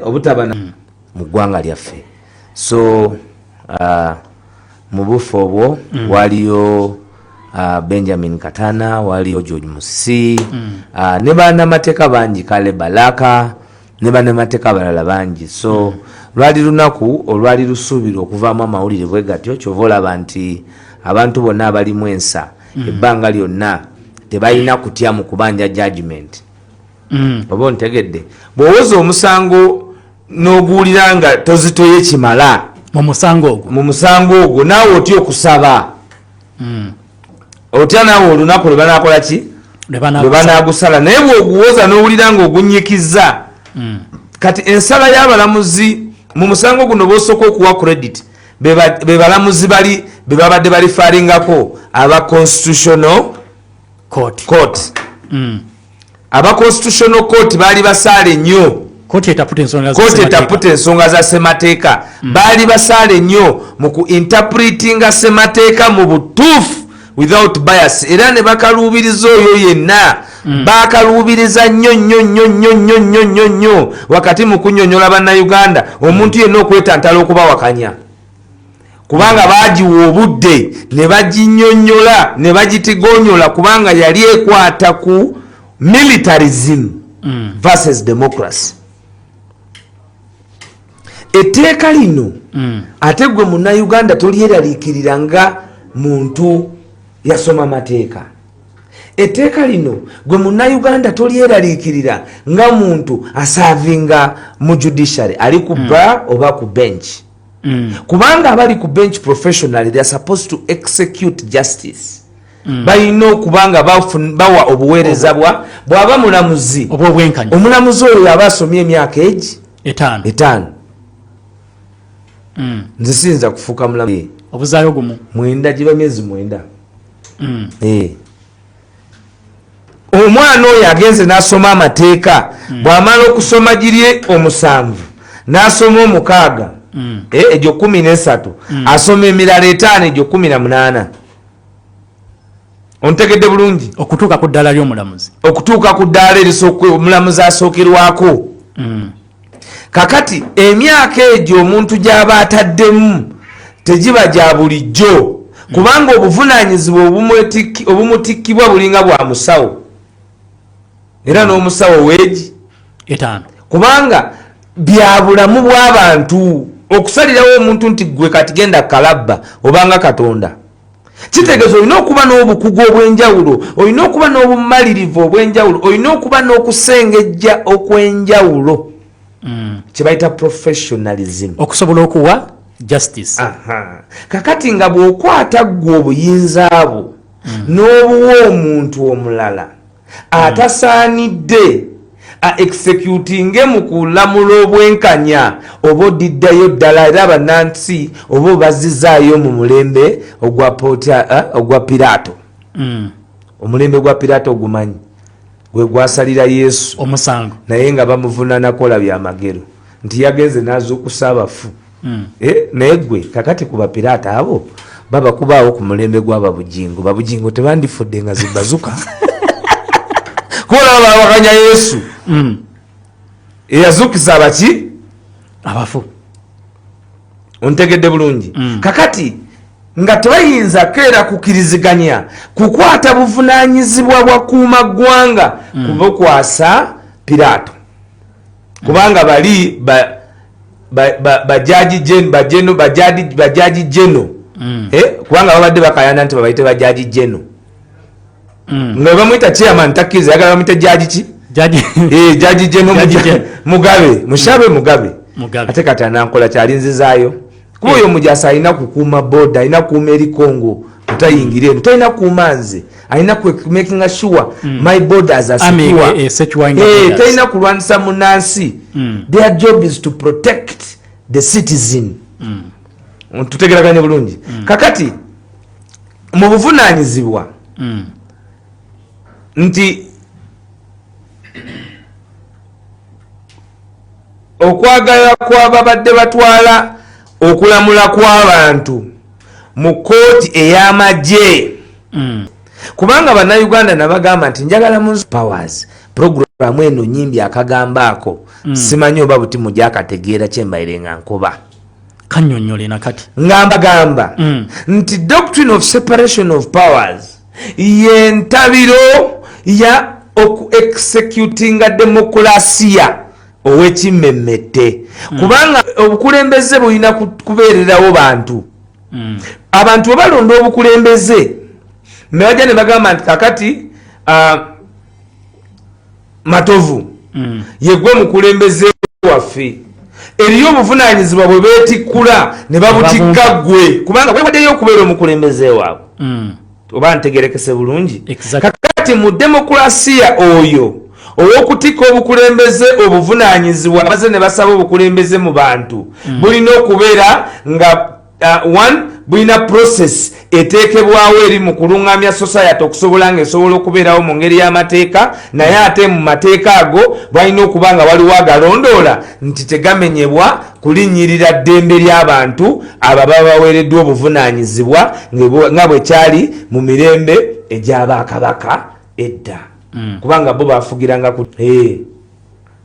obutabana mu ggwanga lyaffe. So mu bufo obwo waliyo Benjamin Katana, waliyo George Musisi, ne bannamateeka bangi, Kale Balaka, ne bannamateeka abalala bangi. So lwali lunaku olwali lusuubirwa okuvaamu amawulire bwe gatyo, kyova olaba nti abantu bonna abalimu ensa ebbanga lyonna tebalina kutya mu kubanja judgment. Oba ontegedde bw'owoza omusango n'oguwulira nga tozitoye kimala mu musango ogwo naawe otya okusaba, otya naawe olunaku lwe banaakola ki, lwe banaagusala. Naye bw'oguwoza n'owulira nga ogunyikizza, kati ensala y'abalamuzi mu musango guno b'osooka okuwa credit be balamuzi bali be babadde balifaalingako aba constitutional court. Aba constitutional court bali basaale nnyo, kooti etaputa ensonga za ssemateeka, bali basaale nnyo mu ku interpretinga ssemateeka mu butuufu without bias, era ne bakaluubiriza oyo yenna bakaluubiriza nnyo wakati mu kunnyonnyola bannayuganda omuntu yenna okwetantala okubawakanya, kubanga bagiwa obudde ne baginnyonnyola ne bagitigonyola, kubanga yali ekwata ku militarism versus democracy. Etteeka lino ate gwe munnayuganda tolyeraliikirira nga muntu yasoma mateeka. Etteeka lino gwe munnayuganda tolyeraliikirira nga muntu asaavinga mu judiciary, ali ku bar oba ku bench. Kubanga abali ku bench professionally they are supposed to execute justice. Balina okubanga bawa obuweereza bw'aba mulamuzi omulamuzi oyo yaba asomye emyaka egi 5. Nze siyinza kufuuka mulamuzi obuzaayo gumu 9 giba myezi 9. Omwana oyo agenze n'asoma amateeka, bw'amala okusoma girye 7 n'asoma 6 egyo 13 asoma emirala 5 egyo 18. Ontegedde bulungi okutuuka ku ddaala ly'omulamuzi, okutuuka ku ddaala omulamuzi asookerwako. Kakati emyaka egyo omuntu gy'aba ataddemu tegiba gya bulijjo, kubanga obuvunaanyizibwa obumutikkibwa bulinga bwa musawo, era n'omusawo weegi 5, kubanga bya bulamu bw'abantu okusalirawo omuntu nti gwe kati genda kalabba obanga Katonda. Kitegeeza olina okuba n'obukugu obw'enjawulo, olina okuba n'obumalirivu obw'enjawulo, olina okuba n'okusengejja okw'enjawulo, kye bayita professionalism, okusobola okuwa justice. Kakati nga bw'okwata ggwe obuyinza bwo n'obuwa omuntu omulala atasaanidde executinge mu kulamula obwenkanya, oba odiddayo ddala era bannansi oba obazizaayo mu mulembe ogwa Piraato. Omulembe gwa Piraato ogumanyi gwe gwasalira Yesu omusango, naye nga bamuvunanakola byamagero nti yagenze n'azuukusa abafu. Naye gwe kakati ku Bapiraato abo babakubaawo ku mulembe gw'ababugingo. Babugingo tebandifudde nga zibazuka kola babakanya Yesu eyazuukiza abaki abafu. Ontegedde bulungi. Kakati nga tebayinza keera kukiriziganya kukwata buvunaanyizibwa bwa kuuma ggwanga kubukwasa Piraato, kubanga bali bajaji jeno kubanga babadde bakayana nti babayite bajaji jeno, nga bamuyita chairman takkiriza yagala bamuyite jaji ki jaji jeno Mugabe, Mushabe Mugabe. Ate kati anankola kyalinzizaayo kuba oyo omujasi alina kukuuma boda, alina kukuuma erikongo tutayingira eno, talina kukuuma nze, alina making sure my borders are secure. Talina kulwanisa munansi. Their job is to protect the citizen. Tutegeraganye bulungi. Kakati mu buvunaanyizibwa nti okwagala kw'ababadde batwala okulamula kw'abantu mu kooti ey'amagye, kubanga bannayuganda nabagamba nti njagala mu powers program ramu eno nyimbi akagamba ako simanyi oba buti mujja akategeera kyembaire nga nkuba kannyonnyole nakati ngamba gamba nti doctrine of separation of powers yentabiro ya oku-executinga demokrasiya ow'ekimmemmette kubanga obukulembeze bulina kubeererawo bantu abantu balonda obukulembeze nebajja ne bagamba nti kakati Matovu yegwe mukulembeze waffe eriyo obuvunaanyizibwa bwe beetikkula ne babutikka ggwe kubanga wewaddeyo okubeera omukulembeze waabwe oba ntegerekese bulungi kakati mu demokrasiya oyo ow'okutikka obukulembeze obuvunaanyizibwa baze ne basaba obukulembeze mu bantu bulina okubeera nga bulina process eteekebwawo eri mu kulungamya society okusobola nga esobola okubeerawo mu ngeri y'amateeka naye ate mu mateeka ago balina okuba nga waliwo agalondoola nti tegamenyebwa kulinnyirira ddembe ly'abantu abo baba baweereddwa obuvunaanyizibwa nga bwe kyali mu mirembe egy'abakabaka edda kubanga bo bafugiranga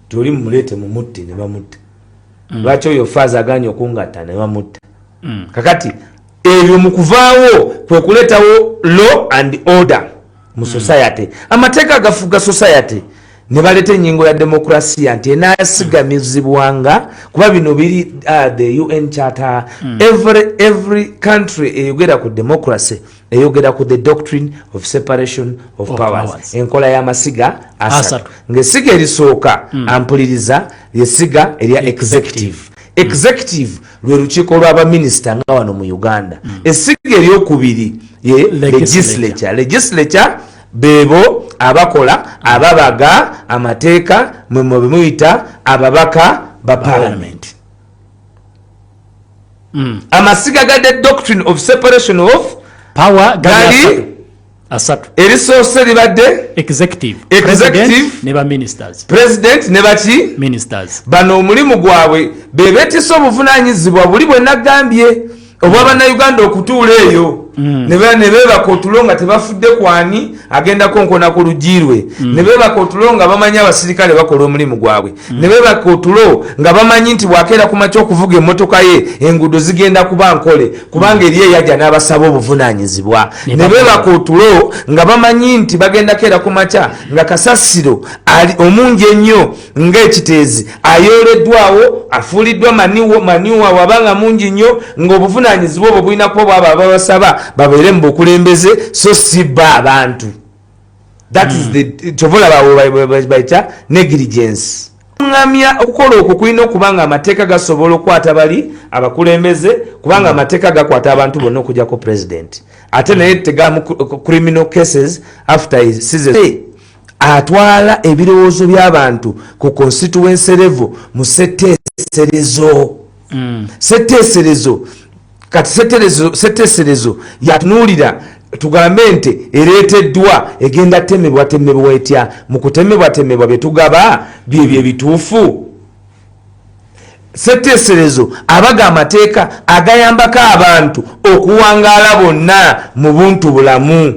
toli mumuleete mumutte ne bamutta lwaki oyo faaza aganye okungatta ne bamutta kakati ebyo mukuvaawo kwe kuleetawo law and order mu society amateeka agafuga society ne baleeta ennyingo ya demokrasiya nti enaasigamizibwanga kuba bino biri the UN charter every country eyogera ku democracy eyogera ku the doctrine of separation of powers enkola y'amasiga asatu ng'essiga erisooka ampuliriza lyessiga erya executive lwe lukiiko lw'abaminisita nga wano mu Uganda essiga eryokubiri ye legislature bebo abakola ababaga amateeka mwe muyita ababaka ba parliament amasiga ga the doctrine of separation of power gali asatu erisoose libadde executive ne ba ministers president ne baki ministers bano omulimu gwabwe bebeetisa obuvunaanyizibwa buli bwe nagambye obwa bannayuganda okutuula eyo ne beebaka otulo nga tebafudde kwani agenda konkona ku lugirwe ne beebaka otulo nga bamanyi abasirikale bakola omulimu gwabwe ne beebaka otulo nga bamanyi nti bwakeera ku makya okuvuga emmotoka ye enguudo zigenda kuba nkole kubanga eri eyajja n'abasaba obuvunaanyizibwa ne beebaka otulo nga bamanyi nti bagenda keera ku makya nga kasasiro ali omungi ennyo ng'ekiteezi ayooleddwawo afuuliddwa maniwa wabanga mungi nnyo ng'obuvunaanyizibwa obwo bulina kuba bwaba babasaba babeere mu bukulembeze so sibba abantu that is the chovola baita negligence ngamya okukola okwo kulina okubanga amateeka gasobola okukwata bali abakulembeze kubanga amateeka gakwata abantu bonna okujjako president ate naye tegamu criminal cases after his season atwala ebirowoozo by'abantu ku constituency level mu setteeserezo kati setteeserezo yatunuulira tugambe nti ereeteddwa egenda temebwa etya mu kutemebwa bye tugaba byebyo ebituufu setteeserezo abaga amateeka agayambako abantu okuwangaala bonna mu buntu bulamu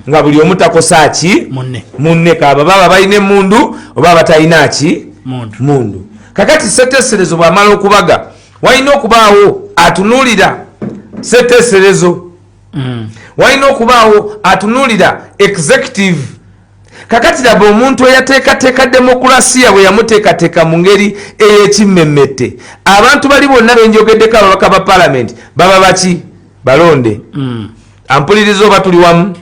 nga buli omu takosa ki munne kaaba baba balina emundu oba batalina ki mundu kakati setteeserezo bw'amala okubaga walina okubaawo atunuulira setteeserezo walina okubaawo atunuulira executive kakati laba omuntu eyateekateeka demokrasiya bwe yamuteekateeka mu ngeri ey'ekimmemmette abantu bali bonna benjogeddeko ababaka ba palamenti baba baki balonde ampuliriza oba tuli wamu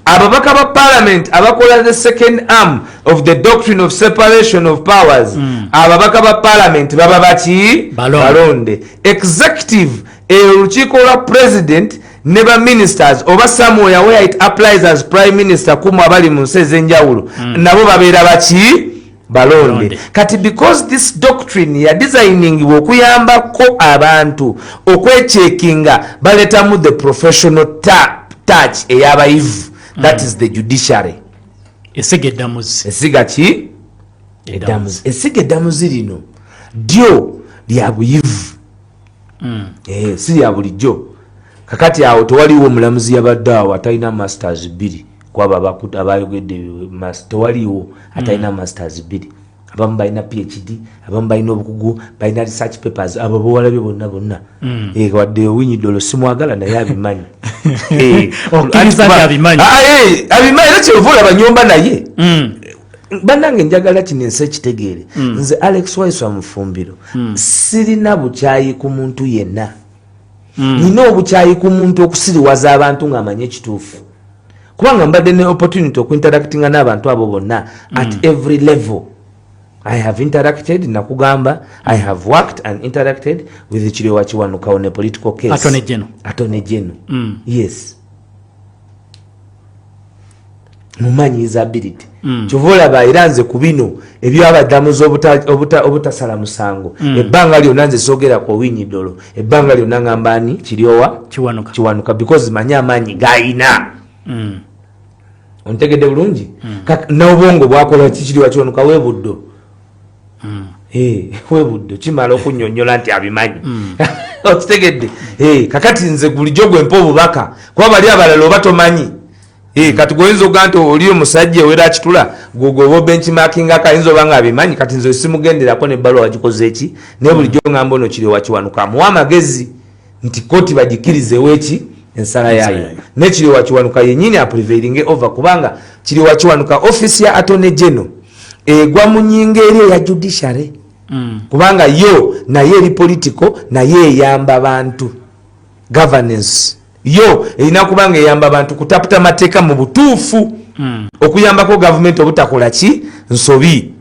ababaka ba parliament abakola the second arm of the doctrine of separation of powers ababaka ba parliament baba baki balonde executive olukiiko lwa president ne ba ministers oba somewhere where it applies as prime minister kumu abali mu nsi ez'enjawulo nabo babeera baki balonde kati because this doctrine ya designing okuyambako abantu okwechekinga baletamu the professional touch ey'abayivu that is the judiciary esiga ki eddamuzi lino ddyo lya buyivu si lya bulijjo kakati awo tewaliwo omulamuzi yabadde awo atalina masters 2 kwaba bakuta abayogedde tewaliwo atalina masters 2 abamu balina PhD abamu balina obukugu balina research papers abo bowalabye bonna wadde Winnie Dolo simwagala naye abimanyi abimanyi era kyevola banyomba naye bannange njagala kino ensi ekitegeere nze Alex Waiswa Mufumbiro sirina bukyayi ku muntu yenna nina obukyayi ku muntu okusiriwaza abantu ng'amanye ekituufu kubanga mbadde ne opportunity okuinteractinga n'abantu abo bonna at every level. I have interacted nakugamba I have worked and interacted with Chiriwa Kiwanuka on a political case. Attorney General. Yes. Mumanyi his ability. Chovola bairanze kubino ebyo abadamuzo obutasala musango. Ebbanga lyonna nze sogera ko Winnie Dolo. Ebbanga lyonna ngambani Chiriwa Kiwanuka because manya amanyi gaina. Ontegedde bulungi. N'obwongo bwakola Chiriwa Kiwanuka webuddo. Webuddo kimala okunyonyola nti abimanyi okitegedde kakati nze bulijjo gwe mpa obubaka kuba bali abalala oba tomanyi kati goyinza okuga nti oli omusajja ewera akitula gogoba benchmarking akayinza oba nga abimanyi kati nze simugenderako nebbaluwa wagikoze eki naye bulijjo ngamba ono Kiriwa Kiwanuka amuwa amagezi nti kooti bagikirizewo eki ensala yaayo ne Kiriwa Kiwanuka yennyini aprevailinge over kubanga Kiriwa Kiwanuka office ya Attorney General egwa mu nyinga eri ya judiciary kubanga yo naye eri political naye eyamba abantu governance yo erina kubanga eyamba abantu kutaputa mateeka mu butuufu okuyambako government obutakola ki nsobi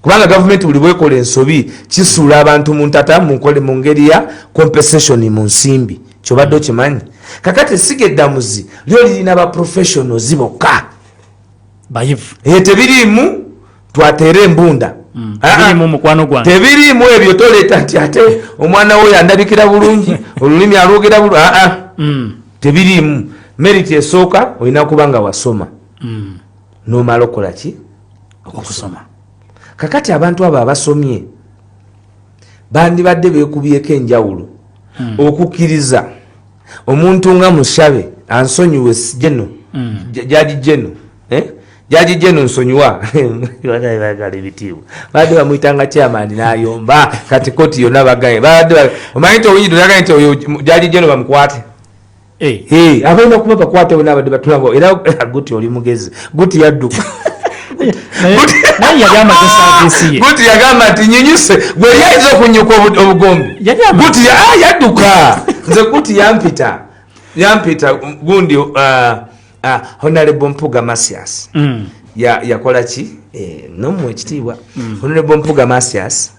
kubanga government buli bwekola ensobi kisuula abantu mu ntata mu ngeri ya compensation mu nsimbi kyobadde okimanyi kakati sigeddamuzi lyo lirina ba professionals bokka bayivu tebirimu twatere embunda tebirimu ebyo toleeta nti ate omwana we yandabikira bulungi olulimi alwogera bulungi tebirimu merit esooka olina kubanga wasoma nomala okola ki okusoma kakati abantu abo abasomye bandibadde beekubyeko enjawulo okukkiriza omuntu nga Mushabe ansonyiwe jeno jaji jeno Jaji Jeno nsonyiwa bagala ebitiibwa badde bamuyitanga chairman n'ayomba kati koti yonna bagaye badde omanyi nti Owinyi Dolo nti oyo Jaji Jeno bamukwate abalina okuba bakwate bonna abadde batulabo era guti oli mugezi guti yadduka guti yagamba nti nyinyuse gwe yayinza okunyuka obugombe guti yadduka nze guti yampita gundi Honorable Mpuga Masias yakola ki nomwe ekitiibwa Honorable Mpuga Masias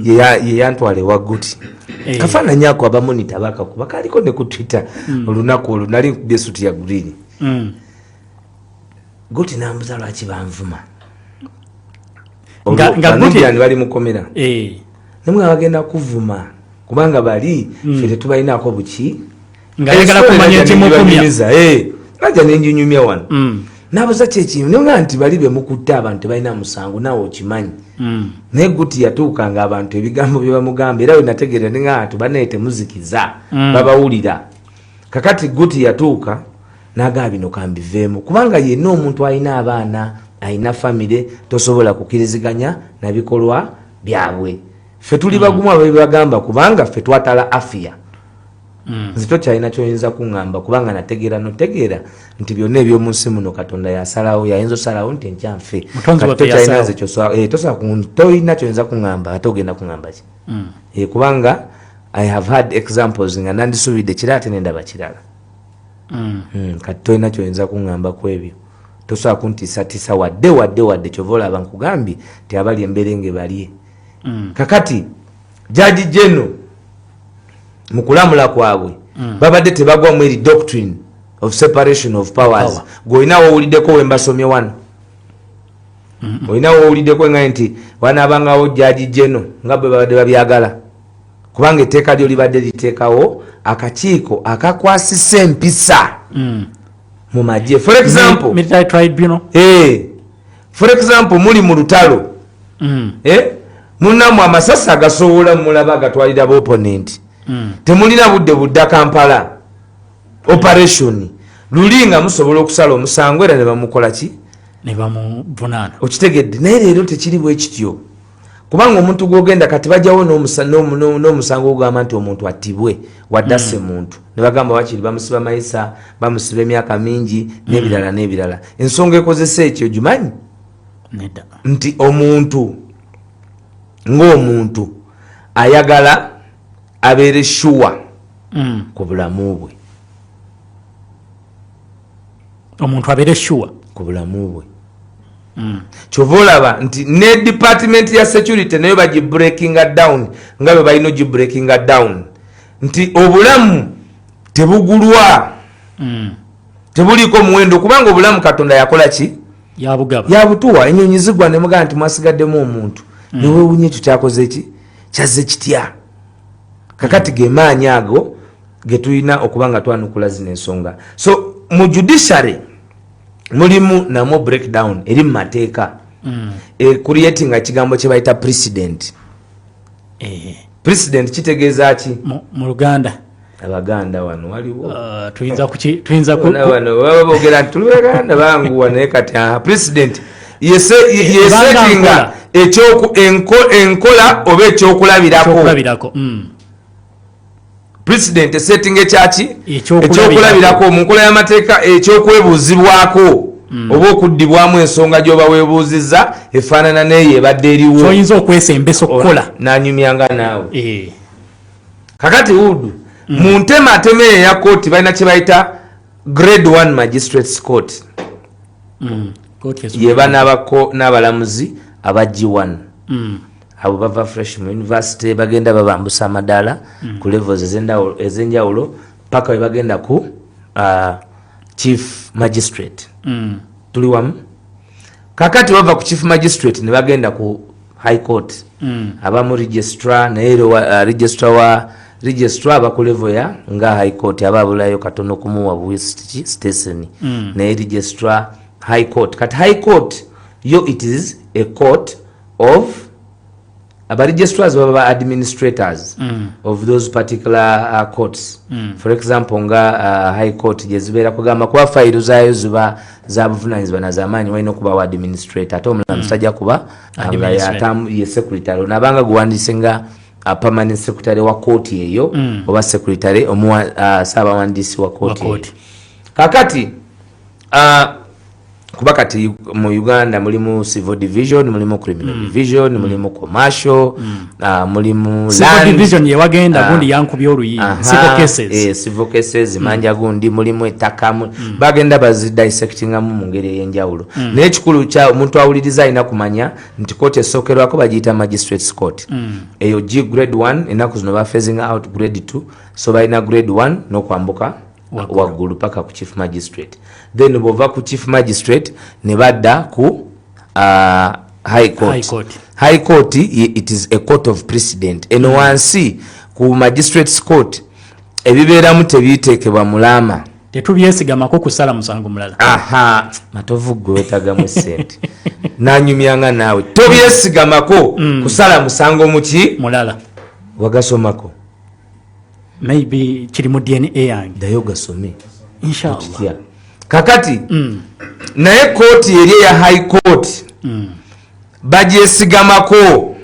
ye yantwale wa guti kafaananyi ako abamonita bakakuba kaliko ne ku Twitter olunaku olwo nali desuti ya green guti nambuza lwaki banvuma nga guti bali mukomera nemwe abagenda kuvuma kubanga bali ffe tetubalinaako buki ngayagala kumanya nti mukumya naja nenjunyumya wano nabuza kyekimu nonga nti bali bemukutte abantu tebalina musango nawe okimanyi naye guti yatuukanga abantu ebigambo bye bamugamba era we nategeera nenga abantu banaye temuzikiza babawulira kakati guti yatuuka nagaa bino kambiveemu kubanga yenna omuntu alina abaana alina famire tosobola kukiriziganya nabikolwa byabwe ffe tuli bagumu ababibagamba kubanga ffe twatala afiya nze tokyalina kyoyinza kuŋŋamba kubanga nategeera notegeera nti byonna ebyomunsi muno Katonda yasalawo yayinza osalawo nti enkyanfe tolina kyoyinza kuŋŋamba ate ogenda kuŋŋamba ki kubanga I have had examples nga nandisuubidde kirala ate nendaba kirala kati tolina kyoyinza kuŋŋamba ku ebyo tosobola kuntiisatiisa wadde kyova olaba nkugambye ti abali emberenge balye kakati Jaji Jeno mukulamula kwabwe babadde tebagwamu eri doctrine of separation of powers goyinawo owuliddeko wembasomye wano olinawo owuliddeko nga nti wanaabangawo Jaji Jeno nga bwe babadde babyagala kubanga etteeka lyo libadde liteekawo akakiiko akakwasisa empisa mu magye for example muli mu lutalo munamu amasasi agasowola mulaba agatwalira opponent temulina budde budda Kampala operation lulinga musobola okusala omusango era ne bamukola ki ne bamuvunana okitegedde naye leero tekiri bwe kityo kubanga omuntu gwogenda kati bajjawo n'omusango ogamba nti omuntu attibwe waddase muntu ne bagamba wakiri bamusiba mayisa bamusiba emyaka mingi n'ebirala n'ebirala ensonga ekozesa ekyo gimanyi nti omuntu ng'omuntu ayagala abeere shuwa ku bulamu bwe omuntu abeere shuwa ku bulamu bwe kyova olaba nti ne department ya security nayo bagibreakinga down nga bwe balina ogibreakinga down nti obulamu tebugulwa tebuliko muwendo kubanga obulamu katonda yakola ki yabutuwa enyonyi zigwa nemugaa nti mwasigaddemu omuntu newewunye ekyo kyakoze ki kyazze kitya kakati gemaanyi ago getulina okuba nga twanukula zino ensonga so mu judiciary mulimu namwo breakdown eri mu mateeka creatinga kigambo kye bayita president president kitegeeza ki mu Luganda abaganda wano waliwo tuyinza wano baba boogera nti tuli baganda banguwa naye kati president yesetinga enkola oba ekyokulabirako president setting ekyaki ekyokulabirako mu nkola y'amateeka ekyokwebuuzibwako oba okuddibwamu ensonga gy'oba weebuuzizza efaanana neeyo ebadde eriwo kyoyinza okwesembesa okukola n'anyumyanga naawe kakati wudu mu ntemateme eya kooti balina kye bayita grade 1 magistrates court yeba n'abalamuzi aba G1 abo bava fresh mu university bagenda babambusa amadala ku levels ezenjawulo paka we bagenda ku chief magistrate tuli wamu kakati bava ku chief magistrate ne bagenda ku high court abamu registrar naye registrar aba ku level ya nga high court ababulayo katono kumuwa West Station naye registrar high court kati high court yo it is a court of registrars baba administrators of those particular courts for example nga high court jezibera kugamba kwa file zayo ziba za buvunanyizibwa na zamani walina okuba wa administrator ate omulamusajja kuba nga yatamu ye secretary nabanga guwandise nga permanent secretary wa court eyo oba secretary saabawandiisi wa court kakati kuba kati mu Uganda mulimu civil division mulimu criminal division mulimu commercial mulimu civil division ye wagenda gundi yankubye oluyi civil cases manja gundi mulimu ettaka bagenda bazidissectinga mu ngeri ey'enjawulo naye ekikulu kya omuntu awuliriza alina kumanya nti kooti esookerwako bagiyita magistrates court eyo G grade 1 ennaku zino bafacing out grade 2 so balina grade 1 n'okwambuka waggulu paka ku chief magistrate then bova ku chief magistrate ne badda ku high court it is a court of precedent eno wansi ku magistrates court ebibeeramu tebiteekebwa mulama tetubyesigamako kusala musango mulala matovu gwe wetagamu sente nanyumyanga naawe tobyesigamako kusala musango muki mulala wagasomako maybe kiri mu DNA yange dayo gasome inshallah kakati naye kooti eri ya high court bagyesigamako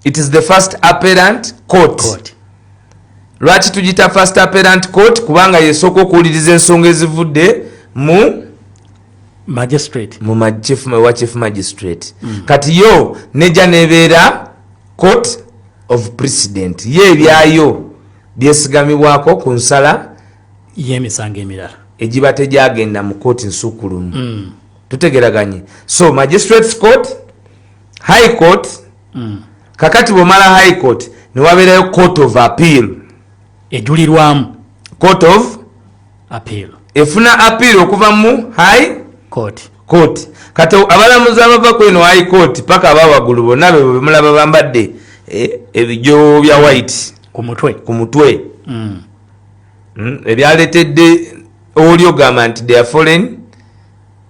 it is the first appellant court lwaki tugita first appellant court kubanga yesooka okuwuliriza ensonga ezivudde mu magistrate wa chief magistrate kati yo neja nebeera court of precedent ye ebyayo byesigamibwako ku nsala y'emisango emirala egiba tegyagenda mu kooti nsukulumu tutegeraganye so magistrates court high court kakati bwomala high court newabeerayo court of appeal ejulirwamu court of appeal efuna appeal okuva mu high court kati abalamuzi abava kweno high court paka abawagulu bonna bemulaba bambadde ebijo bya white ku mutwe ebyaletedde oli ogamba nti they are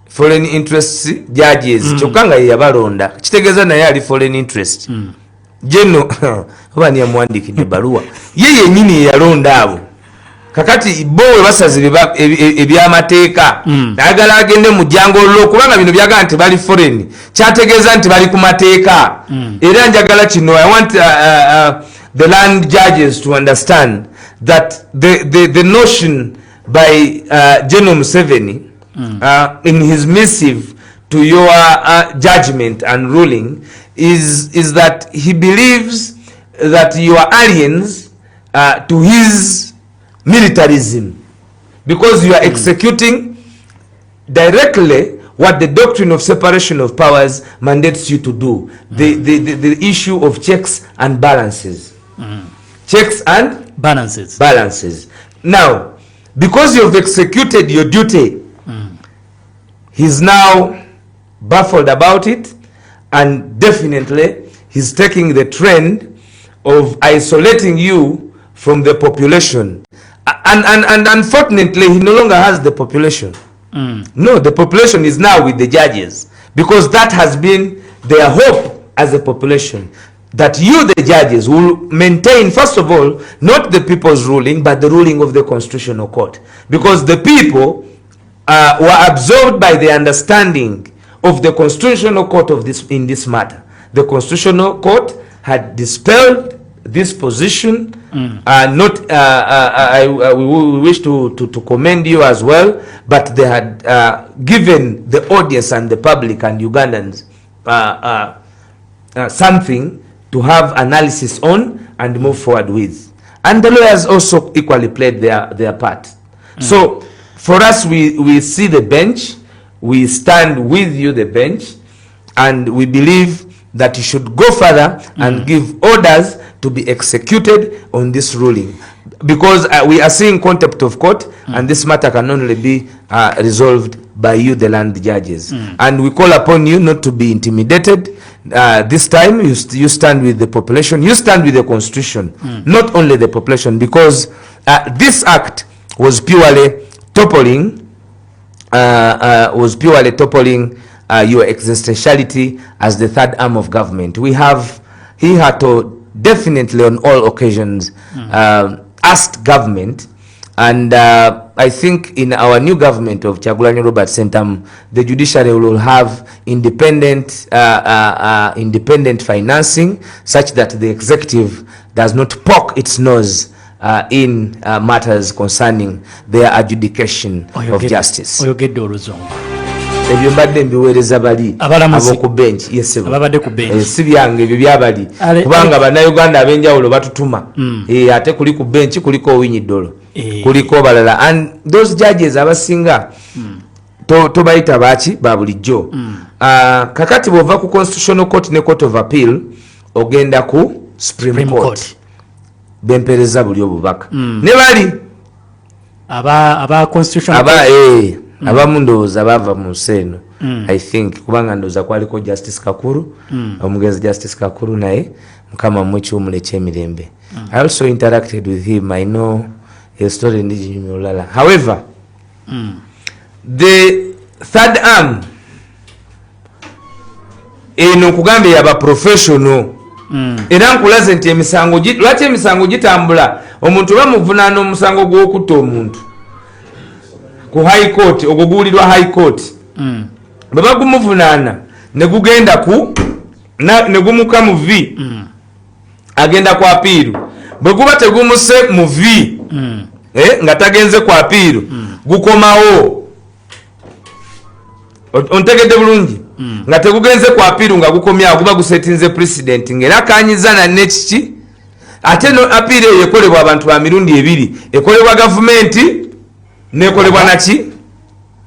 foreign interests judges kyokka nga yeyabalonda kitegeeza naye ali foreign interest jeno oba niyamuwandikidde baluwa ye yenyini yeyalonda abo kakati bo basaze ebyamateeka ayagala agende mu jjangolo kubanga bino byagala nti bali foreign kyategeeza nti bali ku mateeka era njagala kino I want the land judges to understand that the notion by General Museveni in his missive to your judgment and ruling is that he believes that you are aliens to his militarism because you are executing directly what the doctrine of separation of powers mandates you to do. The issue of checks and balances. Checks and balances. Now, because you have executed your duty, he's now baffled about it, and definitely he's taking the trend of isolating you from the population. And unfortunately, he no longer has the population. No, the population is now with the judges, because that has been their hope as a population, that you, the judges, will maintain, first of all, not the people's ruling, but the ruling of the Constitutional Court. Because the people were absorbed by the understanding of the Constitutional Court in this matter. The Constitutional Court had dispelled this position. We wish to commend you as well, but they had given the audience and the public and Ugandans something to have analysis on and move forward with. And the lawyers also equally played their part. So for us, we see the bench, we stand with you, the bench, and we believe that you should go further and give orders to be executed on this ruling, because we are seeing contempt of court, and this matter can only be resolved by you, the land judges. And we call upon you not to be intimidated. This time you stand with the population, you stand with the Constitution, not only the population, because this act was purely toppling your existentiality as the third arm of government. He had to definitely on all occasions asked government, and I think in our new government of Kyagulanyi Robert Sentamu, the judiciary will have independent financing, such that the executive does not poke its nose in matters concerning their adjudication of justice. Ebyo mbadde mbiweereza bali ab'oku bench si byange ebyo byabali kubanga bannayuganda ab'enjawulo batutuma ate kuli ku bench kuliko Owinyi-Dollo kuliko balala, and those judges abasinga tobayita baaki ba bulijjo. Kakati bw'ova ku Constitutional Court ne Court of Appeal ogenda ku Supreme Court bempereza buli obubaka ne bali aba Constitutional abamu ndowooza bava mu Nseeno, I think, kubanga ndowooza kwaliko Justice Kakuru, omugenzi Justice Kakuru naye mukama mmwe ekyomula ekyemirembe. I also interacted with him. I know his story ndijinyumya olulala. However, the third arm eno nkugambye yaba professional, era nkulaze nti emisango lwaki emisango gitambula, omuntu bamuvunaana omusango gw'okutta omuntu ku high court, oguguulirwa high court, bwe bagumuvunaana ne gugenda ne gumuka mu V, agenda ku apiiru. Bwe guba tegumuse mu V, nga tagenze ku apiiru, gukomawo. Ontegedde bulungi? Nga tegugenze ku apiiru nga gukomyawo, guba gusetinze president, ng'era akanyiza n'ekiki. Ate no apiiru eyo ekolebwa abantu ba mirundi ebiri, ekolebwa gavumenti nekolebwa naki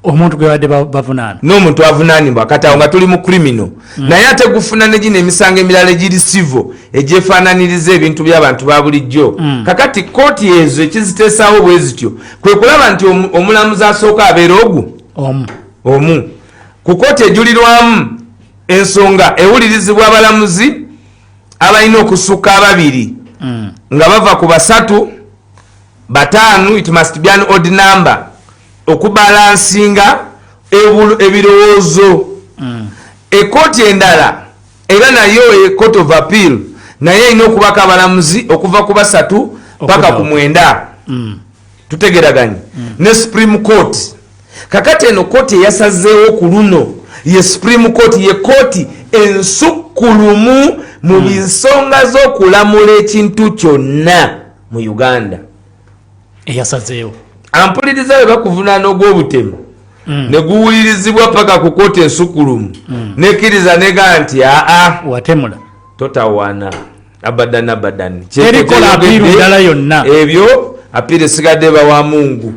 omuntu gwe badde bavunaana n'omuntu avunaanibwa katawo nga tuli mu criminal, naye ate gufuna ne gino emisango emirala egiri civil egyefaananiriza ebintu by'abantu ba bulijjo. Kakati kooti ezo ekiziteesaawo bwe zityo kwe kulaba nti omulamuzi asooka abeera omu ku kooti ejulirwamu ensonga ewulirizibwa abalamuzi abalina okusukka ababiri nga bava ku basatu bataanu, it must be an odd number, okubalansinga ebirowoozo. Ekooti endala era nayo e Court of Appeal naye erina okubaka abalamuzi okuva ku basatu paka ku 9. tutegeraganye ne Supreme Court kakati eno kooti eyasazeewo ku luno ye Supreme Court ye kooti ensukulumu mu binsonga z'okulamula ekintu kyonna mu Uganda eyasazeewo ampuliriza bwe bakuvunaana ogw'obutemu ne guwulirizibwa paka ku kooti ensukulumu nekkiriza nega nti watemula totawaana abadan terikola apiiru ndala yonna ebyo apiiru esigadde bawa Mungu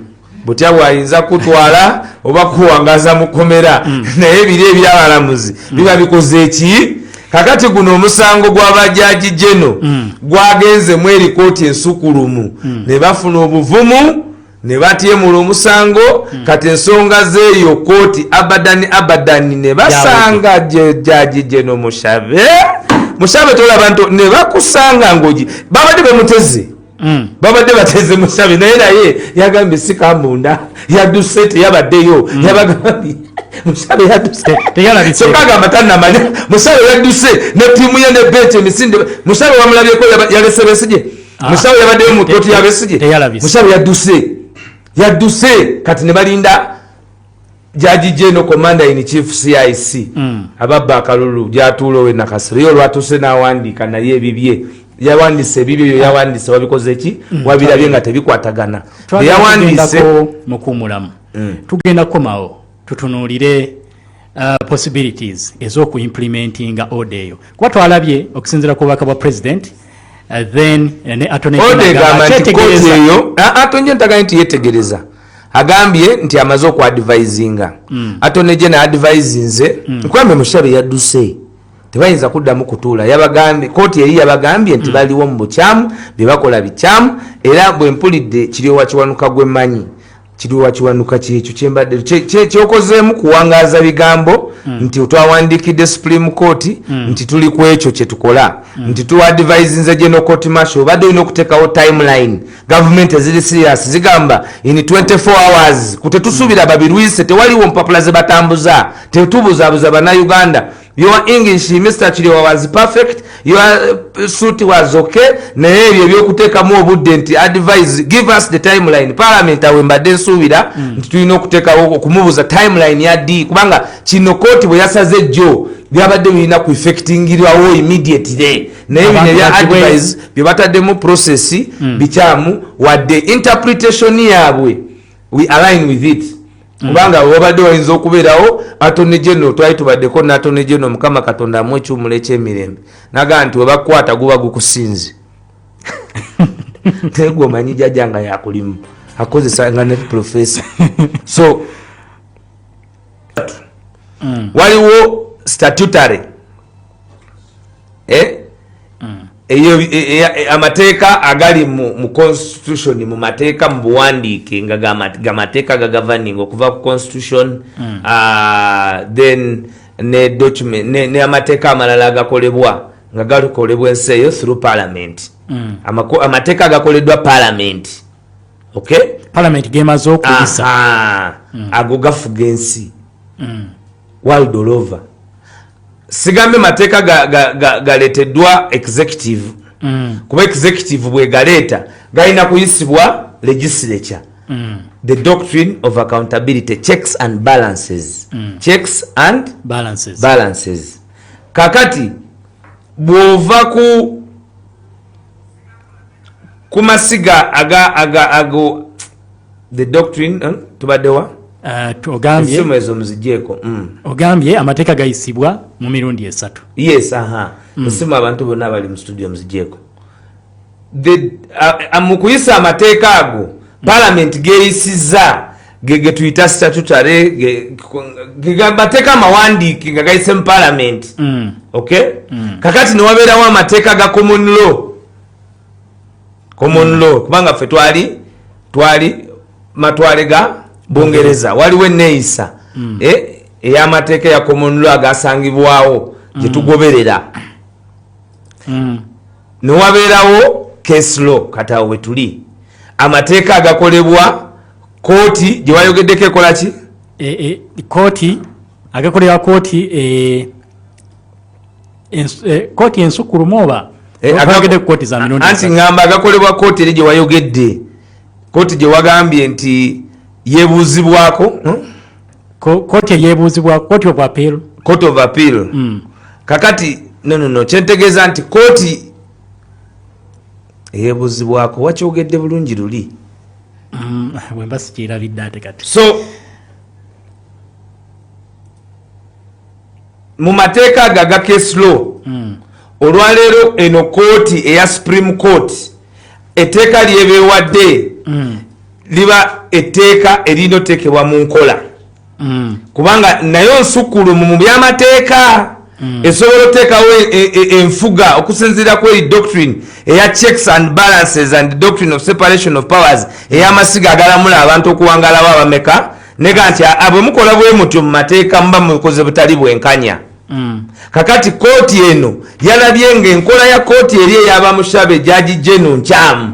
butya bwayinza kutwala oba kuwangaza mukomera naye ebiri ebyabalamuzi biba bikoze eki kakati guno omusango gw'abajaji jeno gwagenze mu eri kooti ensukulumu ne bafuna obuvumu ne batyemula omusango kati ensonga z'eyo kooti abadan ne basanga jaji jeno Mushabe tolaba nto ne bakusanga ngoji babadde bamuteze babadde bateze Mushabe naye yagambye sikambunda yadduse teyabaddeyo yabagambye Mushabe yadduse teyalabise sokagamba tannamanya Mushabe yadduse ne tiimu ye ne bench emisinde Mushabe wamulabyeko yalese Besigye Mushabe yabaddeyo mu kooti ya Besigye Mushabe yadduse kati ne balinda Jaji Jeno Commander in Chief CIC ababba akalulu gyatuulo we nakasiri olwatuse n'awandiika naye ebibye yawandise ebibyo yawandise wabikoze ki wabirabye nga tebikwatagana yawandise mukumulamu tugenda komawo tutunuulire possibilities ez'oku implementinga order eyo kuba twalabye okusinziira ku bubaka bwa president then ne attorney eyo atonye ntaganye nti yetegereza agambye nti amaze okwadvisinga attorney general advisinze nkwambe Mushabe yadduse tebayinza kuddamu kutuula yabagambye kooti eri yabagambye nti baliwo mu bukyamu bye bakola bikyamu era bwe mpulidde kiryowa kiwanuka gwe mmanyi kiryowa kiwanuka kyekyo kyembadde kyokozeemu kuwangaaza bigambo nti twawandikidde Supreme Court nti tuli ku ekyo kye tukola nti tuadvisinze General Court Marshal obadde olina okuteekawo timeline government eziri serious zigamba in 24 hours kutetusuubira babirwise tewaliwo mpapula ze batambuza tetubuzaabuza bannayuganda. Your English, Mr. Chiriwa, was perfect. Your suit was okay. Naye ebyo by'okuteekamu obudde nti advise give us the timeline. Parliament awembadde nsuubira nti tulina okuteekawo okumubuuza timeline ya D kubanga kino kooti bwe yasaze jjo byabadde birina ku effectingirwawo immediately. Naye bino ebya advise bye bataddemu process bikyamu wadde interpretation yaabwe we align with it. Kubanga wabadde wayinza okubeerawo attorney general twali tubaddeko na attorney general Mukama Katonda amwe ekyumula eky'emirembe naga nti webakwata guba gukusinze tegwo manyi jajanga yakulimu akozesa nga ne professor so waliwo statutory amateeka agali mu constitution mu mateeka mu buwandiike nga gamateeka gagavanning okuva ku constitution then ne document ne amateeka amalala agakolebwa nga gakolebwa ensi eyo through parliament amateeka agakoleddwa parliament okay parliament gemaze okuyisa ago gafuga ensi world all over. Sigambe mateeka galeteddwa executive kuba executive bwe galeta galina kuyisibwa legislature the doctrine of accountability checks and balances checks and balances kakati bwova ku masiga ago the doctrine tubaddewa ogambye amateeka gayisibwa mu mirundi esatu. Yes, musimu abantu bonna abali mu studio muzijeko mu kuyisa amateeka ago parliament geyisiza ge tuyita statutory amateeka amawandiike nga gayise mu parliament okay kakati ne wabeerawo amateeka ga common law kubanga ffe twali matwale ga Bungereza waliwo neeyisa ey'amateeka ya common law agasangibwawo gye tugoberera ne wabeerawo case law kati awo we tuli amateeka agakolebwa kooti gye wayogeddeko ekola ki kooti agakolebwa kooti ensukulumu oba anti ngamba agakolebwa kooti eri gye wayogedde kooti gye wagambye nti yebuuzibwako kooti eyebuuzibwako court of appeal kakati no kyentegeeza nti kooti eyebuuzibwako wakyogedde bulungi luli bwemba sikirabidde ate kati so mu mateeka ago aga case law olwaleero eno kooti eya supreme court etteeka lyebeewadde liba etteeka erina oteekebwa mu nkola kubanga nayo nsukulumu mu byamateeka esobola oteekawo enfuga okusinziira ku eri doctrine eya checks and balances and doctrine of separation of powers ey'amasiga agalamula abantu okuwangalawo abameka nega nti bwe mukola bwe mutyo mu mateeka muba mukoze butali bwenkanya kakati kooti eno yalabye ng'enkola ya kooti eri ey'abamushabe jaji jeno nkyamu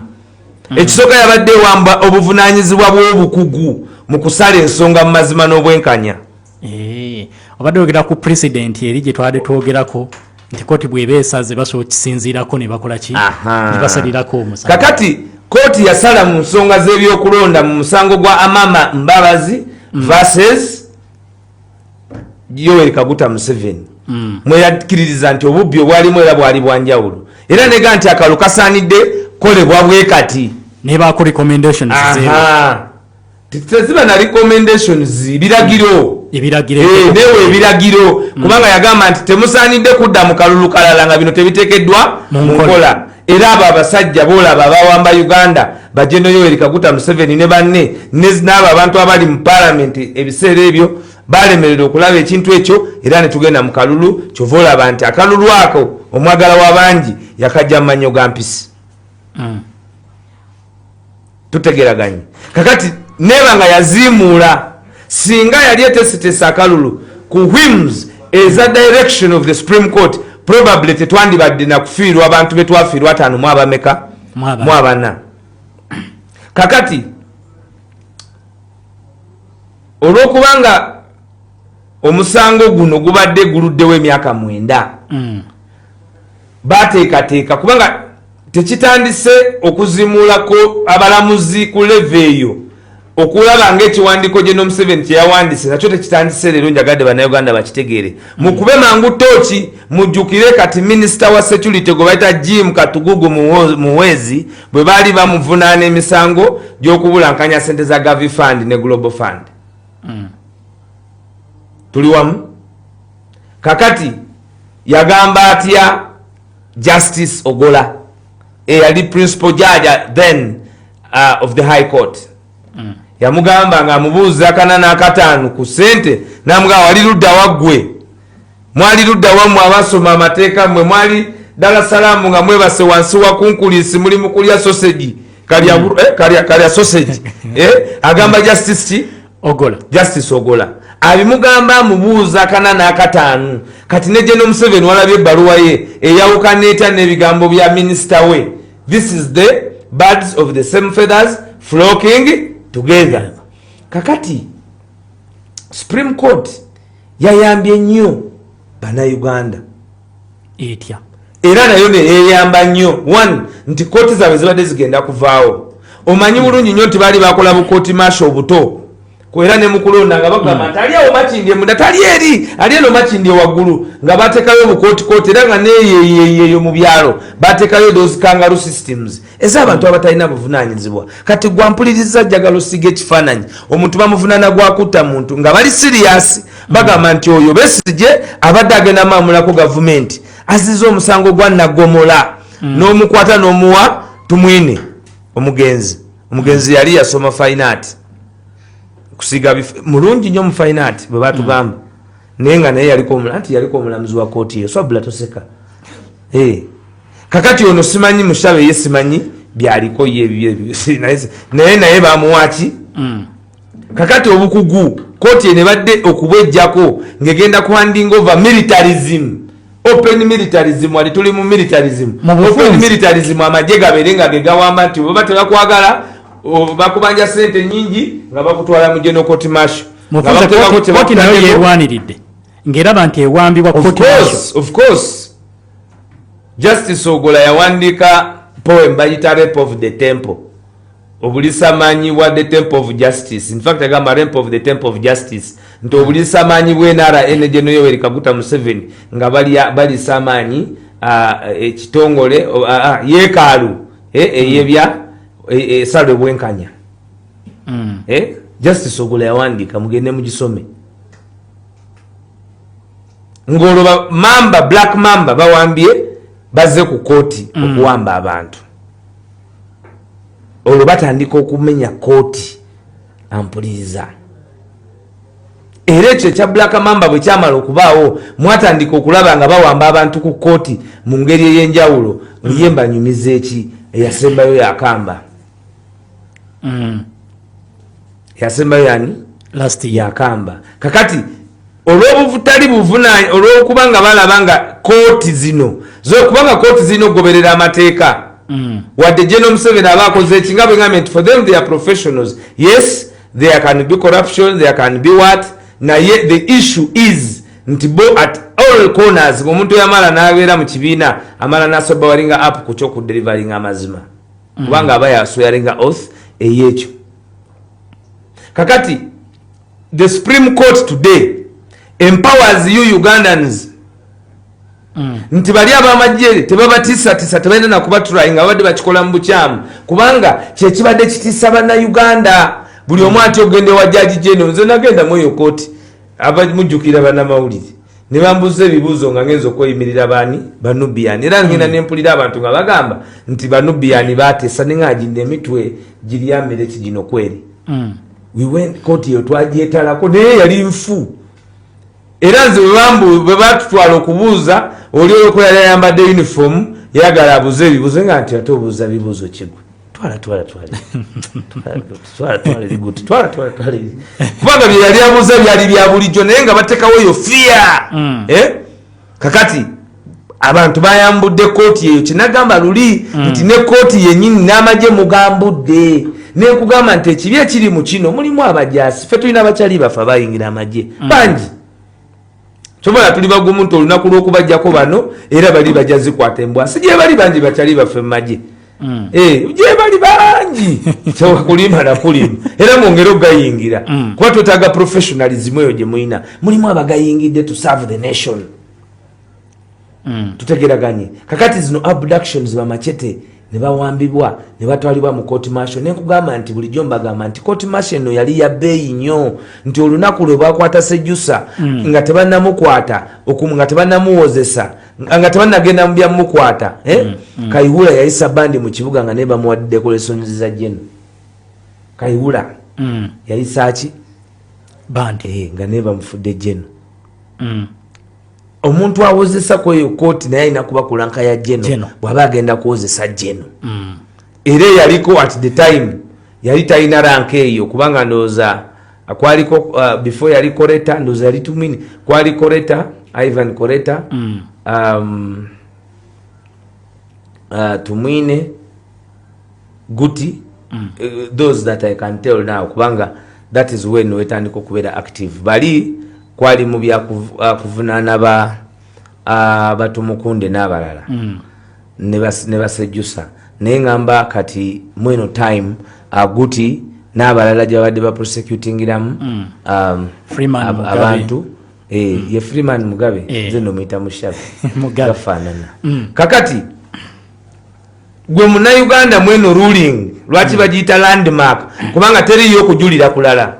ekisooka yabadde ewamba obuvunaanyizibwa bw'obukugu mu kusala ensonga mu mazima n'obwenkanya obadde ogera ku president eri gye twali twogerako nti kooti bw'eba esaze basobola kisinziirako ne bakola ki ne basalirako omusango kakati kooti yasala mu nsonga z'ebyokulonda mu musango gwa Amama Mbabazi versus Yoweri Kaguta Museveni mweyakkiririza nti obubbi obwalimu era bwali bwanjawulo era nega nti akalu kasaanidde kolebwa bwe kati ne baako recommendations teziba na recommendations biragiro newe ebiragiro kubanga yagamba nti temusaanidde kudda mu kalulu kalala nga bino tebiteekeddwa mu nkola era abo abasajja boolaba abawamba Uganda bajeno Yoweri Kaguta Museveni ne banne n'abo abantu abali mu palamenti ebiseera ebyo balemerera okulaba ekintu ekyo era ne tugenda mu kalulu kyova olaba nti akalulu ako omwagala w'abangi yakajja mu manyo ga mpisi tutegeraganye kakati neba nga yaziimuula singa yali etesitesa akalulu ku whims eza direction of the Supreme Court probably tetwandibadde na kufiirwa abantu betwafiirwa 5 mu abameka mu abana kakati olw'okubanga omusango guno gubadde guluddewo emyaka 9 bateekateeka kubanga tekitandise okuzimuulako abalamuzi ku leve eyo okulaba ng'ekiwandiiko gye Museveni kye yawandiise nakyo tekitandise leero njagadde bannayuganda bakitegeere mukube mangu tooki mujjukire kati minisita wa security gwe bayita Jim Katugugu Muwezi bwe baali bamuvunaana emisango gy'okubulankanya ssente za Gavi Fund ne Global Fund tuli wamu kakati yagamba atya Justice Ogola eyali principal judge then of the High Court yamugamba nga amubuuza 4 ku ssente namugamba wali ludda waggwe mwali ludda wammwe abasoma amateeka mmwe mwali Dar es Salaam nga mwebase wansi wa kunkulisi muli mu kulya sausage kalya sausage agamba Justice Ogola abimugamba amubuuza 4 kati ne General Museveni walabye ebbaluwa ye eyawukaneeta n'ebigambo bya minisita we this is the birds of the same feathers flocking together kakati Supreme Court yayambye nnyo bannayuganda etya era nayo neyeyamba nnyo one nti kooti zaabwe zibadde zigenda kuvaawo omanyi bulungi nnyo nti baali bakola bukooti maasho obuto era ne mukulonda nga bagamba nti ali awo makindi emunda tali eri ali eno makindi waggulu nga bateekayo obukootikooti era nga neyeyeyo mu byalo bateekayo those kangaroo systems ez'abantu abatalina buvunaanyizibwa kati gwampuliriza jjagala osiga ekifaananyi omuntu bamuvunaana gwakutta muntu nga bali siriyasi bagamba nti oyo Besigye abadde agenda maamulako gavumenti aziza omusango gwa Nagomola n'omukwata n'omuwa tumwine omugenzi yali yasoma fine art kusiga mulungi nnyo mu fine art bwe batugamba naye nga naye yaliko omulamuzi wa kooti eyo swabula toseka kakati ono simanyi mushabe ye simanyi byaliko naye bamuwaki kakati obukugu kooti ene badde okubwejjako ng'egenda kuhanding over militarism open militarism wali tuli mu militarism open militarism amagye gabeere nga gegawamba nti bwe tebakwagala bakubanja sente nyingi nga bakutwala mu General Court Martial kooti nayo yerwaniridde ng'eraba nti ewambibwa kooti of course Justice Ogola yawandika poem bayita Rape of the Temple obulisamanyi wa the temple of justice. In fact agamba ramp of the temple of justice nti obulisamanyi bw'NRN General Yoweri Kaguta Museveni nga balisamanyi ekitongole yeekaalu eyebya salwe bwenkanya. Justice Ogola yawandiika mugende mugisome ng'olwo mamba black mamba bawambye bazze ku kooti okuwamba abantu. Olwo batandika okumenya kooti ampuliriza. Era ekyo ekya black mamba bwe kyamala okubaawo mwatandika okulaba nga bawamba abantu ku kooti mu ngeri ey'enjawulo. Ye mbanyumiza eki eyasembayo yakamba. Yasembayo yani last year yakamba. Kakati olw'obutali buvunaanyi olw'okuba nga balaba nga kooti zino z'okubanga kooti zino goberera amateeka. Wadde General Museveni aba akoze eki nga bwe ngambye for them they are professionals. Yes, there can be corruption, there can be what. Naye the issue is nti bo at all corners omuntu yamala n'abeera mu kibiina amala n'asoba walinga up ku ky'okudelivaringa amazima. Kubanga aba yaswearinga oath ey'ekyo. Kakati the Supreme Court today empowers you Ugandans nti bali abamajje tebabatiisa tebalina nakubatulayi nga babadde bakikola mu bukyamu kubanga kyekibadde kitiisa bannayuganda. Buli omu ati ogende wa Judge General. Nze nagenda mu eyo kooti abamujjukira bannamawulire ne bambuza ebibuuzo nga ngenza okweyimirira baani Banubian. Era ngenda ne mpulira abantu nga bagamba nti Banubian baateesa ne ng'aginde emitwe giryamire kigino kweri. We went kooti eyo twagyetalako naye yali nfu. Era nze bwe batutwala okubuuza oli olw'okuba yali ayambadde uniform yagala abuze ebibuuzo nga nti ate obuuza bibuuzo kigwe. Twala kubanga bye yali abuuza byali bya bulijjo naye nga batekawo eyo fear. Kakati abantu bayambudde kooti eyo kinagamba luli nti ne kooti yennyini n'amagye mugambudde. Nekugamba nti ekibi ekiri mu kino mulimu abajaasi. Ffe tulina abakyali bafe abayingira amagye bangi. Kyobola tuli bagumu nti olunaku lw'okubajjako bano era bali bajazi kwata embwasi gye bali bangi bakyali bafe mu magye. Gye bali bangi kulima na kulima era mwongere ogayingira kuba twetaaga professionalism eyo gye mulina. Mulimu abagayingidde to serve the nation. Tutegeraganye. Kakati zino abductions bamachete ne bawambibwa ne batwalibwa mu court martial. Ne kugamba nti bulijjo mbagamba nti court martial no yali ya bbeeyi nnyo nti olunaku lwe bakwata Sejjusa nga tebannamukwata nga tebannamuwozesa nga tebannagenda mu bya mukwata. Kayihura yayisa bandi mu kibuga nga ne bamuwadde decorations za Jeno. Kayihura yayisa ki bandi nga ne bamufudde Jeno. Omuntu awozesa kweyo kooti naye alina kuba kulanka ya Jeno bw'aba agenda kuwozesa Jeno. Era yaliko at the time yali talina ranka eyo kubanga ndowooza kwaliko before yali Koreta ndowooza yali tumini kwali Koreta Ivan Koreta Tumwine Guti. Those that I can tell now kubanga that is when wetandika okubeera active. Bali kwali mu bya kuvunaana batumukunde n'abalala ne basejjusa naye ngamba kati mweno time Guti n'abalala gye babadde baprosecutingiramu abantu ye Freeman Mugabe nze nomuyita Mushabe gafaanana. Kakati gwe munnayuganda mweno ruling lwaki bagiyita landmark kubanga teriyo okujulira kulala.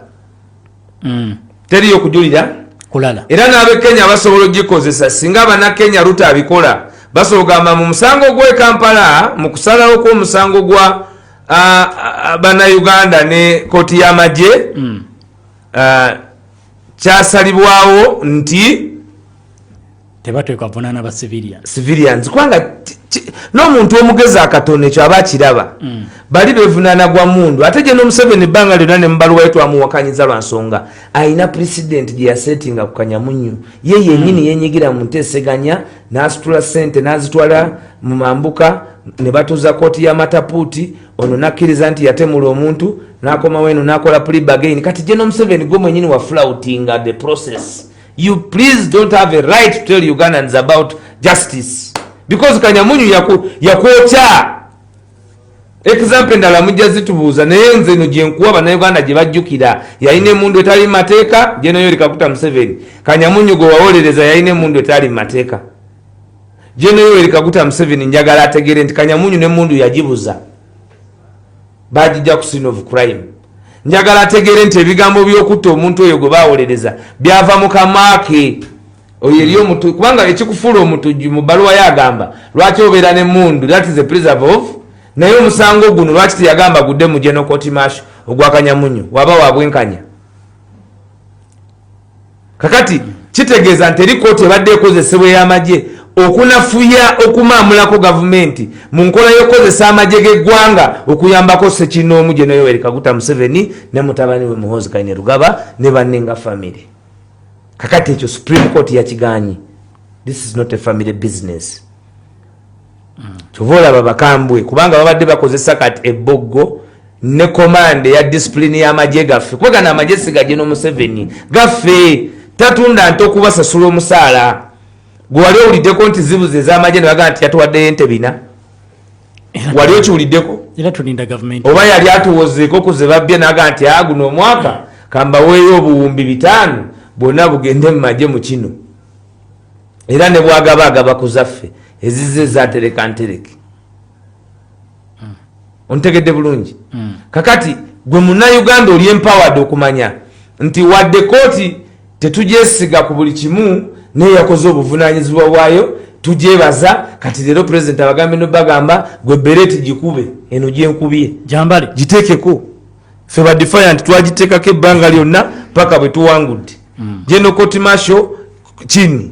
Teriyo okujulira kulala. Era n'abe Kenya basobola ogikozesa singa abannakenya Ruto abikola basobola gamba mu musango gw'e Kampala mu kusalawo kw'omusango gwa bannayuganda ne kooti y'amagye kyasalibwawo nti tebateekwa kuvunaana ba civilians kubanga n'omuntu omugezi akatono ekyo aba akiraba. Bali bevunaana gwa mundu ate gye n'Omuseveni ebbanga lyonna ne mubaluwa ye twamuwakanyiza lwa nsonga ayina president gye yasetinga ku Kanyamunyu ye yennyini yenyigira mu nteeseganya n'asitula ssente n'azitwala mu mambuka ne batuuza kooti y'amatapuuti ono nakkiriza nti yatemula omuntu n'akomawo eno n'akola plea again. Kati gye n'Omuseveni gwe mwennyini wa floutinga the process. You please don't have a right to tell Ugandans about justice because Kanyamunyu yakwokya example ndala mujja zitubuuza naye nze no gyenkuwa bannayuganda gye bajjukira yalina emundu etali mu mateeka General Yoweri Kaguta Museveni. Kanyamunyu gwe wawolereza yalina emundu etali mu mateeka. General Yoweri Kaguta Museveni njagala ategere nti Kanyamunyu n'emundu yagibuza bajijja ku scene of crime. Njagala ategere nti ebigambo by'okutta omuntu oyo gwe bawolereza byava mu kamaake oyo eri omuntu kubanga ekikufuula omutujju mu bbaluwa yagamba lwaki obeera n'emundu that is a preserve of naye omusango guno lwaki teyagamba gudde mu General Court Martial ogwa Kanyamunyu waba wabwenkanya. Kakati kitegeeza nti eri kooti ebadde ekozesebwa ey'amagye okunafuya okumaamulako gavumenti mu nkola y'okozesa amagye g'eggwanga okuyambako Ssekinoomu General Yoweri Kaguta Museveni ne mutabani we Muhoozi Kainerugaba ne bannenga family. Kakati ekyo Supreme Court yakigaanyi. This is not a family business. Kyova olaba bakambwe kubanga babadde bakozesa kati ebbogo ne command ya discipline y'amagye gaffe kwegana amagye sigaje no Museveni gaffe tatunda nto kubasasula omusaala gwe wali owuliddeko nti zibuze ez'amagye ne bagamba nti yatuwaddeyo ente bina wali okiwuliddeko era tulinda government oba yali atuwozeeko kuze babbye n'agamba nti guno omwaka kambaweeyo obuwumbi 5 bwonna bugende mu magye mu kino era ne bwagaba kuzaffe ezize zatereka ntereke. Ontegedde bulungi. Kakati gwe munnayuganda oli empowered okumanya nti wadde kooti tetugyesiga ku buli kimu naye yakoze obuvunaanyizibwa bwayo tujebaza kati leero president abagambe no bagamba gwe bereti gikube eno gyenkubye jambale giteekeko ffe ba defiant twagiteekako ebbanga lyonna paka bwe tuwangudde. General Court Martial chini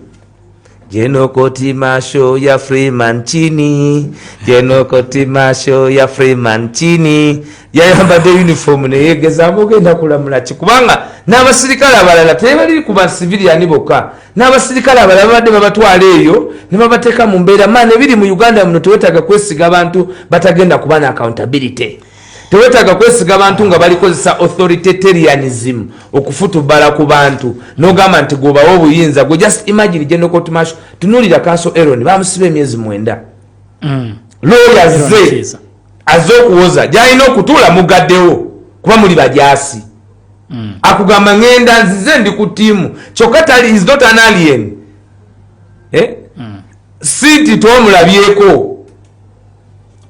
General Court Martial ya Freeman chini General Court Martial ya Freeman chini yayambadde uniform ne yegezamu ogenda kulamula kikubanga n'abasirikale abalala tebali kuba civilian bokka n'abasirikale abalala badde babatwala eyo ne babateeka mu mbeera maana ebiri mu Uganda muno tewetaaga kwesiga abantu batagenda kuba na accountability. Tewetaaga kwesiga abantu nga balikozesa authoritarianism okufutubala ku bantu n'ogamba nti gwobawo obuyinza gwe just imagine General Court Martial tunuulira Council Aaron bamusiba emyezi 9 lawyers ze azokuwoza gyalina okutuula mugaddewo kuba muli bajaasi akugamba ngenda nzize ndi ku ttiimu kyokka tali is not an alien siti twomulabyeko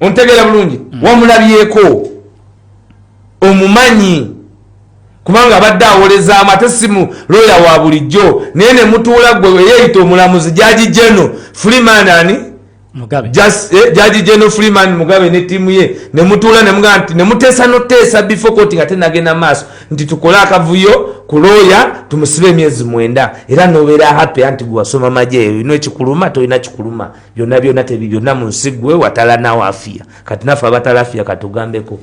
ontegeera bulungi wamulabyeko omumanyi kubanga abadde awolezaamu ate simu lawyer wa bulijjo naye ne mutuula gwe yeeyita omulamuzi Jaji General Freeman ani Mugabe Jaji General Freeman Mugabe ne tiimu ye ne mutuula ne mugamba nti ne muteesa noteesa before court nga tenagenda maaso nti tukole akavuyo ku lawyer tumusibe emyezi 9 era nobeera happy anti gwe wasoma magye eyo ino ekikuluma tolina kikuluma byonna tebi byonna mu nsi gwe watala nawo afiya kati naffe abatala afiya katugambeko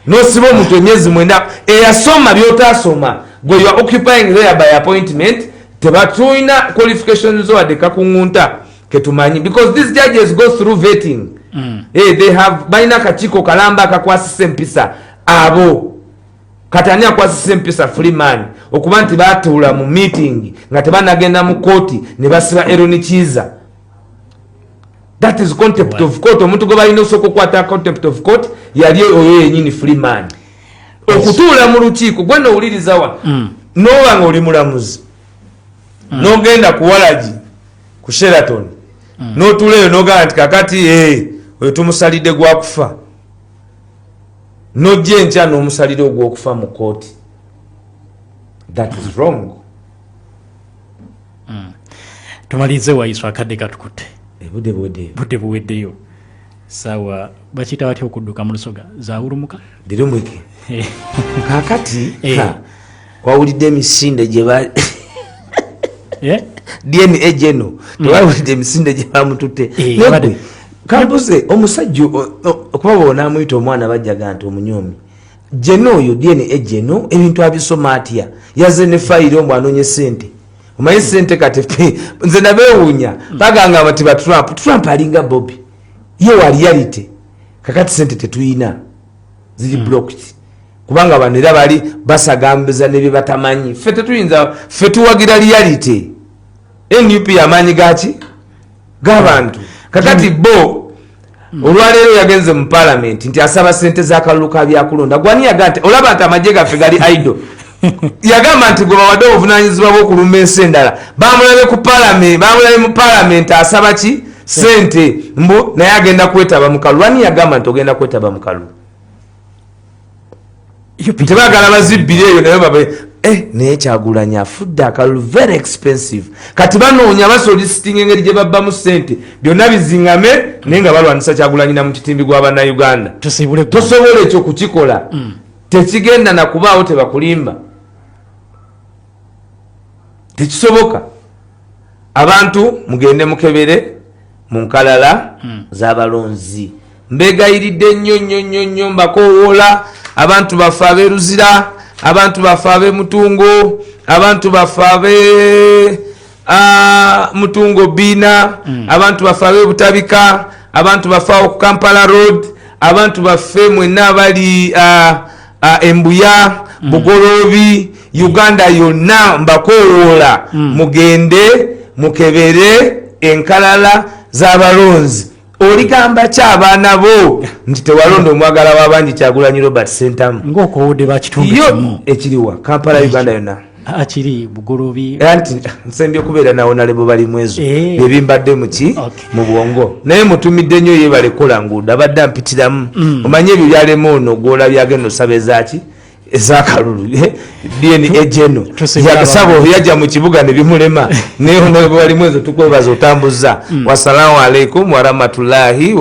nosiba omuntu emyezi 9 eyasoma byotasoma gwe you are occupying there by appointment tebatulina qualifications wadde kakuŋŋunta ketumanyi because these judges go through vetting. They have baina kachiko kalamba akakwasisa empisa abo katani akwasisa empisa Freeman okuba nti batuula mu meeting nga tebanagenda mu kooti ne basiba Aaron Kiiza. That is contempt of court. Omuntu gwe balina osooka okukwata contempt of court yali oyo yennyini Freeman okutuula mu lukiiko gwe nowuliriza wa noba nga oli mulamuzi nogenda ku Walaji ku Sheraton notuleyo nogamba nti kakati oyo tumusalidde gwa kufa nojja enkya n'omusalire ogw'okufa mu kooti. That is wrong. Tumalize waiswa akadde katukutte budde buweddeyo sawa bakita batya okudduka mu lusoga zawulumuka dirumwike kakati wawulidde emisinde gye ba DNA Geno tewawulidde emisinde gye bamututte kambuze omusajja okuba bonaamuyita omwana bajjaga nti omunyomi Geno oyo DNA Geno ebintu abisoma atya yaze ne fayiro omwo anoonye sente omanyi sente kati nze nabeewuunya baganga bati ba Trump alinga Bobby ye wa reality kakati sente tetuyina ziri blocked kubanga bano era bali basagambiza ne bye batamanyi ffe tetuyinza ffe tuwagira reality NUP amanyi gaki g'abantu kakati bo olwaleero yagenze mu parliament nti asaba sente z'akalulu ka byakulonda gwani yaga nti olaba nti amagye gaffe gali idle yagamba nti gwe bawadde obuvunanyizibwa bw'okulumba ensi endala bamulabe mu parliament asaba ki sente mbu naye agenda kwetaba mu kalulu. Lwani yagamba nti ogenda kwetaba mu kalulu tebagala bazibbire eyo naye babe naye Kyagulanyi afudde akalulu very expensive kati banoonya basoliciting engeri gye babbamu sente byonna bizingame naye nga balwanisa Kyagulanyi na mu kitimbi gw'Abannayuganda tosobola ekyo kukikola tekigenda nakubaawo tebakulimba tekisoboka. Abantu mugende mukebere mu nkalala z'abalonzi mbegayiridde nnyo mbakowoola abantu baffe ab'eruzira abantu baffe ab'emutungo abantu baffe mutungo bina abantu baffe ab'ebutabika abantu baffe ku Kampala road abantu baffe mwenna abali embuya bugolobi Uganda yonna mbakowoola mugende mukebere enkalala z'abalonzi. Oligamba ki abaana bo nti tewalonda omwagala w'abangi Kyagulanyi Robert Sentamu ng'okowodde bakitundu kimu ekiriwa Kampala Uganda yonna akiri bugolobi anti nsembye okubeera nawo nalebo bali mwezo byebimbadde muki mu bwongo naye mutumidde nnyo yebale kola nguudo abadde ampitiramu omanye ebyo byalema ono gwola byagenda osaba ezaki ezakalulu DNA jeno yagasaba yajja mu kibuga ne bimulema naye ono bali mwezo tukwebaza otambuza. Wassalamu alaikum warahmatullahi